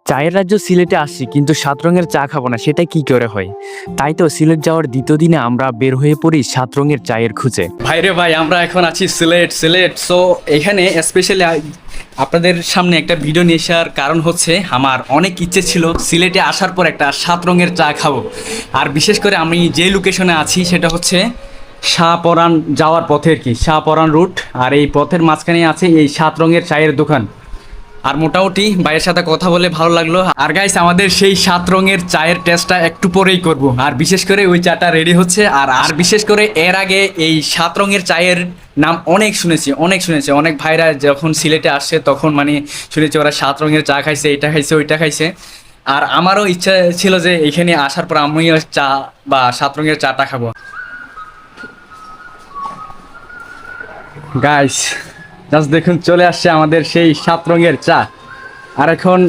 চায়ের রাজ্য সিলেটে আসছি, কিন্তু ৭ রঙের চা খাবো না, সেটা কি করে হয়? তাই তো সিলেট যাওয়ার দ্বিতীয় দিনে আমরা বের হয়ে পড়ি ৭ রঙের চায়ের খুঁজে। ভাইরে ভাই, আমরা এখন আছি সিলেট। সো এখানে স্পেশালি আপনাদের সামনে একটা ভিডিও নিয়ে আসার কারণ হচ্ছে আমার অনেক ইচ্ছে ছিল সিলেটে আসার পর একটা ৭ রঙের চা খাবো। আর বিশেষ করে আমি যে লোকেশনে আছি সেটা হচ্ছে শাহপরান যাওয়ার পথে আর কি, শাহপরান রুট। আর এই পথের মাঝখানে আছে এই ৭ রঙের চায়ের দোকান। আর মোটামুটি ভাইয়ের সাথে কথা বলে ভালো লাগলো। আর গাইস, আমাদের সেই ৭ রঙের চায়ের টেস্টটা একটু পরেই করব। আর বিশেষ করে ওই চাটা রেডি হচ্ছে। আর বিশেষ করে এর আগে এই ৭ রঙের চায়ের নাম অনেক শুনেছি। অনেক ভাইরা যখন সিলেটে আসছে তখন মানে শুনেছি ওরা ৭ রঙের চা খাইছে, এটা খাইছে, ওইটা খাইছে। আর আমারও ইচ্ছা ছিল যে এখানে আসার পর আমিও চা বা ৭ রঙের চাটা খাবো। গাইস জাস্ট দেখুন, চলে আসছে আমাদের সেই ৭ রঙের চা। আর এখন